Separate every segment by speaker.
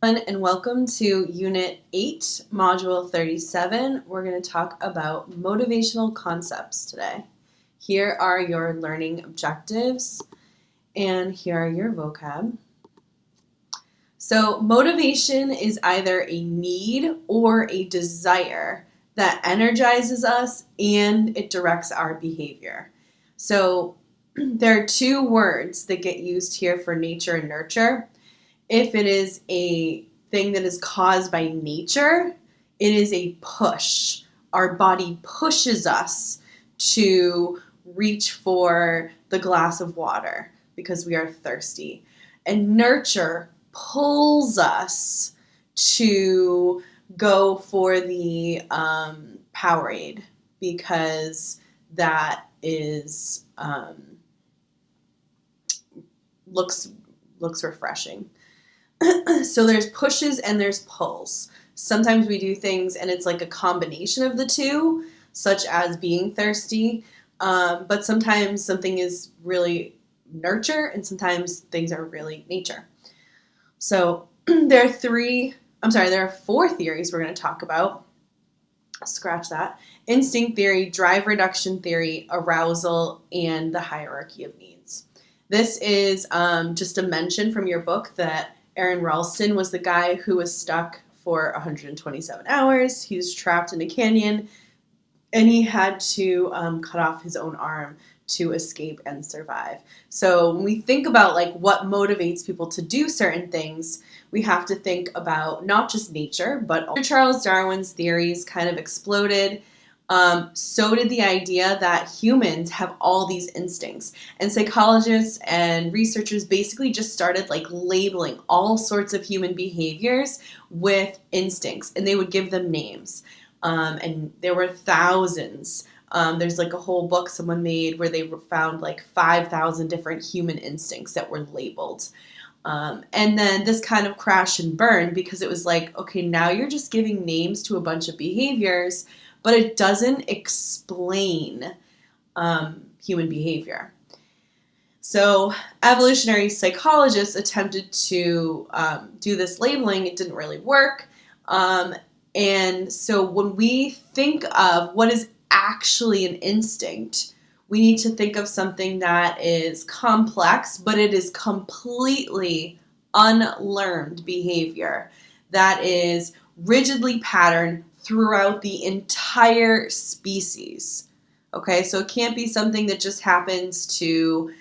Speaker 1: And welcome to Unit 8, Module 37. We're going to talk about motivational concepts today. Here are your learning objectives, and here are your vocab. So motivation is either a need or a desire that energizes us and it directs our behavior. So there are two words that get used here for nature and nurture. If it is a thing that is caused by nature, it is a push. Our body pushes us to reach for the glass of water because we are thirsty. And nurture pulls us to go for the Powerade because that is looks refreshing. So there's pushes and there's pulls. Sometimes we do things and it's like a combination of the two, such as being thirsty, but sometimes something is really nurture and sometimes things are really nature. So there are 4 theories we're going to talk about. Scratch that. Instinct theory, drive reduction theory, arousal, and the hierarchy of needs. This is just a mention from your book that Aaron Ralston was the guy who was stuck for 127 hours. He was trapped in a canyon, and he had to cut off his own arm to escape and survive. So when we think about like what motivates people to do certain things, we have to think about not just nature, but also Charles Darwin's theories kind of exploded. So did the idea that humans have all these instincts, and psychologists and researchers basically just started like labeling all sorts of human behaviors with instincts, and they would give them names. And there were thousands. There's like a whole book someone made where they found like 5,000 different human instincts that were labeled. And then this kind of crashed and burned because it was like, okay, now you're just giving names to a bunch of behaviors, but it doesn't explain human behavior. So evolutionary psychologists attempted to do this labeling. It didn't really work. And so when we think of what is actually an instinct, we need to think of something that is complex, but it is completely unlearned behavior that is rigidly patterned throughout the entire species. Okay, so it can't be something that just happens to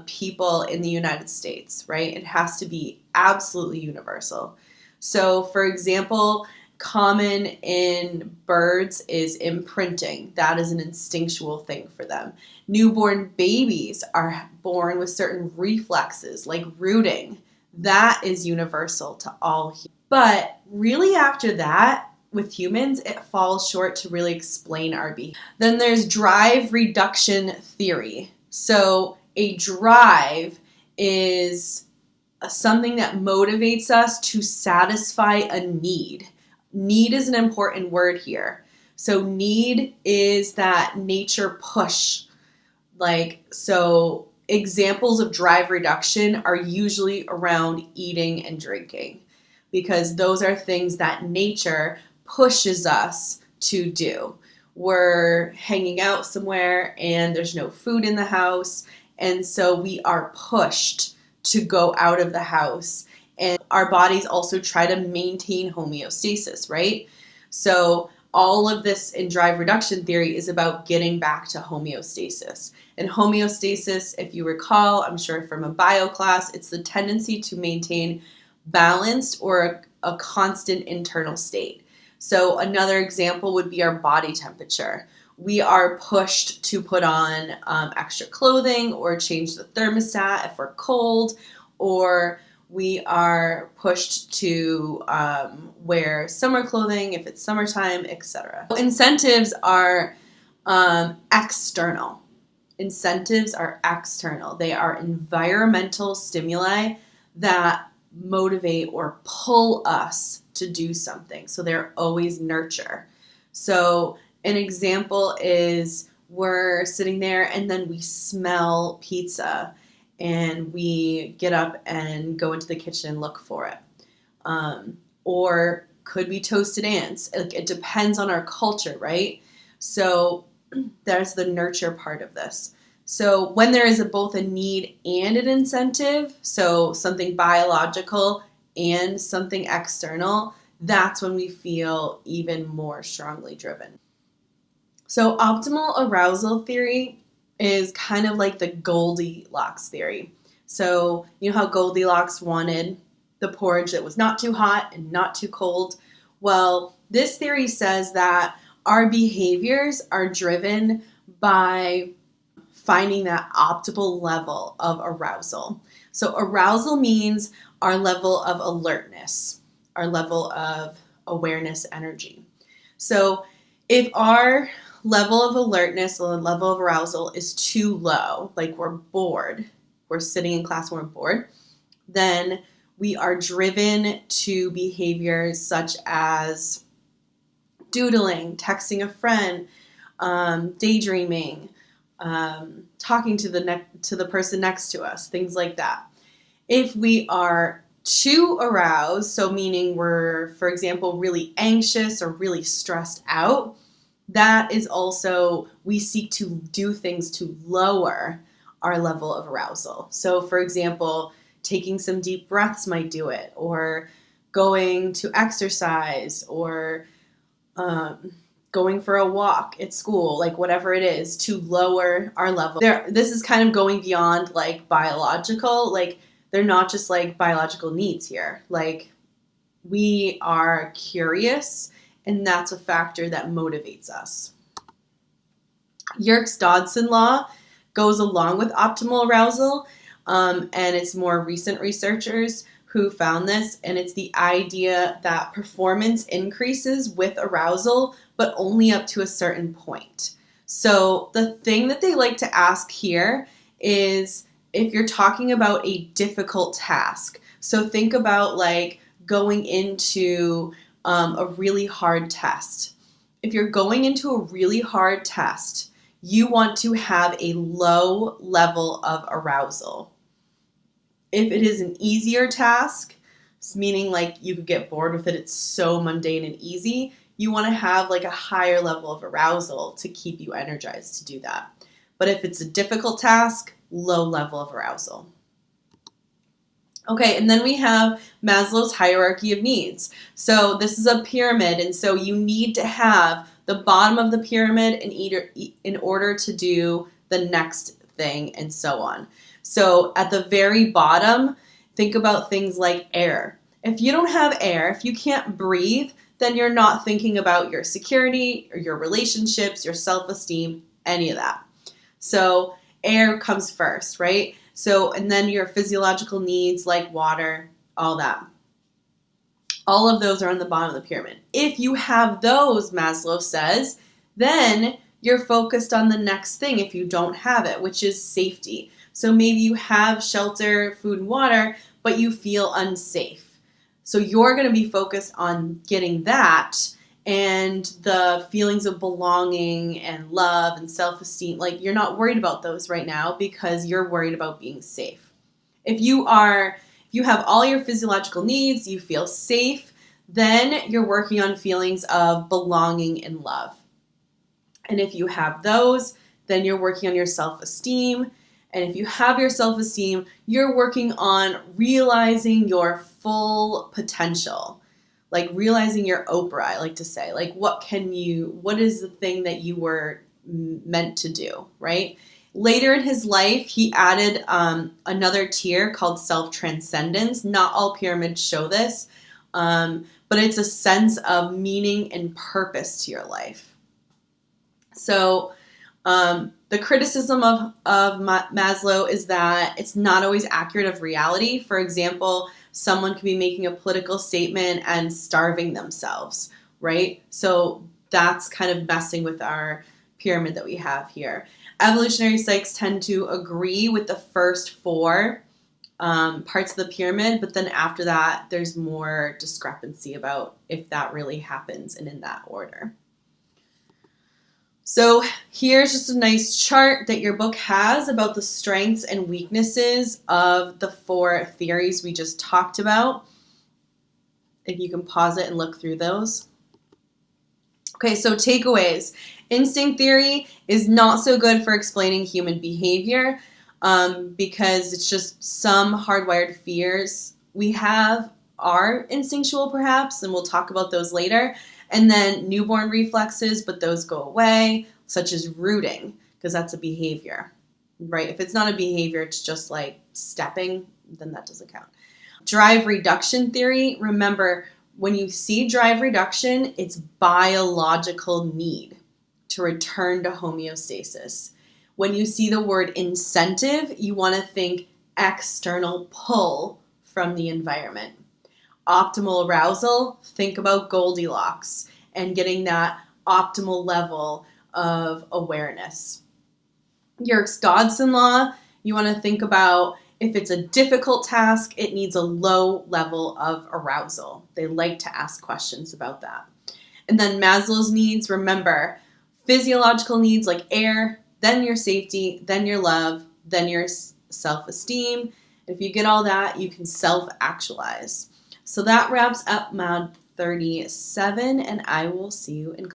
Speaker 1: people in the United States, right? It has to be absolutely universal. So, for example, common in birds is imprinting. That is an instinctual thing for them. Newborn babies are born with certain reflexes, like rooting. That is universal to all humans. But really after that, with humans, it falls short to really explain our behavior. Then there's drive reduction theory. So a drive is something that motivates us to satisfy a need. Need is an important word here. So need is that nature push. So examples of drive reduction are usually around eating and drinking because those are things that nature pushes us to do. We're hanging out somewhere and there's no food in the house, and so we are pushed to go out of the house. And our bodies also try to maintain homeostasis, right? So all of this in drive reduction theory is about getting back to homeostasis. And homeostasis, if you recall, I'm sure from a bio class, it's the tendency to maintain balanced or a constant internal state. So another example would be our body temperature. We are pushed to put on extra clothing or change the thermostat if we're cold, or we are pushed to wear summer clothing if it's summertime, etc. Incentives are external. Incentives are external. They are environmental stimuli that motivate or pull us to do something. So they're always nurture. So an example is we're sitting there and then we smell pizza and we get up and go into the kitchen and look for it. or could be toasted ants. It depends on our culture, right? So there's the nurture part of this. So when there is both a need and an incentive, so something biological and something external, that's when we feel even more strongly driven. So optimal arousal theory is kind of like the Goldilocks theory. So you know how Goldilocks wanted the porridge that was not too hot and not too cold? Well, this theory says that our behaviors are driven by finding that optimal level of arousal. So arousal means our level of alertness, our level of awareness energy. So if our level of alertness or level of arousal is too low, like we're bored, we're sitting in class and we're bored, then we are driven to behaviors such as doodling, texting a friend, daydreaming, talking to the person next to us, things like that. If we are too aroused, so meaning we're, for example, really anxious or really stressed out, that is also, we seek to do things to lower our level of arousal. So, for example, taking some deep breaths might do it, or going to exercise, or going for a walk at school, like whatever it is, to lower our level. This is kind of going beyond like biological, like they're not just like biological needs here. Like we are curious, and that's a factor that motivates us. YerkesDodson Law goes along with optimal arousal, and it's more recent researchers who found this, and it's the idea that performance increases with arousal, but only up to a certain point. So the thing that they like to ask here is if you're talking about a difficult task. So think about like going into a really hard test. If you're going into a really hard test, you want to have a low level of arousal. If it is an easier task, meaning like you could get bored with it, it's so mundane and easy, you want to have like a higher level of arousal to keep you energized to do that. But if it's a difficult task, low level of arousal. Okay, and then we have Maslow's Hierarchy of Needs. So this is a pyramid, and so you need to have the bottom of the pyramid in order to do the next thing, and so on. So at the very bottom, think about things like air. If you don't have air, if you can't breathe, then you're not thinking about your security or your relationships, your self-esteem, any of that. So air comes first, right? So, and then your physiological needs like water, all that. All of those are on the bottom of the pyramid. If you have those, Maslow says, then you're focused on the next thing if you don't have it, which is safety. So maybe you have shelter, food, and water, but you feel unsafe. So you're going to be focused on getting that, and the feelings of belonging and love and self-esteem, like you're not worried about those right now because you're worried about being safe. If you have all your physiological needs, you feel safe, then you're working on feelings of belonging and love. And if you have those, then you're working on your self-esteem. And if you have your self-esteem, you're working on realizing your full potential. Like realizing your Oprah, I like to say. Like what is the thing that you were meant to do, right? Later in his life, he added another tier called self-transcendence. Not all pyramids show this, but it's a sense of meaning and purpose to your life. So the criticism of Maslow is that it's not always accurate of reality. For example, someone could be making a political statement and starving themselves, right? So that's kind of messing with our pyramid that we have here. Evolutionary psychs tend to agree with the first four parts of the pyramid, but then after that, there's more discrepancy about if that really happens and in that order. So here's just a nice chart that your book has about the strengths and weaknesses of the four theories we just talked about. if you can pause it and look through those. Okay, so takeaways. Instinct theory is not so good for explaining human behavior because it's just some hardwired fears we have are instinctual perhaps, and we'll talk about those later. And then newborn reflexes, but those go away, such as rooting, because that's a behavior, right? If it's not a behavior, it's just like stepping, then that doesn't count. Drive reduction theory, remember, when you see drive reduction, it's biological need to return to homeostasis. When you see the word incentive, you want to think external pull from the environment. Optimal arousal, think about Goldilocks and getting that optimal level of awareness. YerkesDodson Law, you want to think about if it's a difficult task, it needs a low level of arousal. They like to ask questions about that. And then Maslow's needs, remember, physiological needs like air, then your safety, then your love, then your self-esteem. If you get all that, you can self-actualize. So that wraps up Mod 37, and I will see you in class.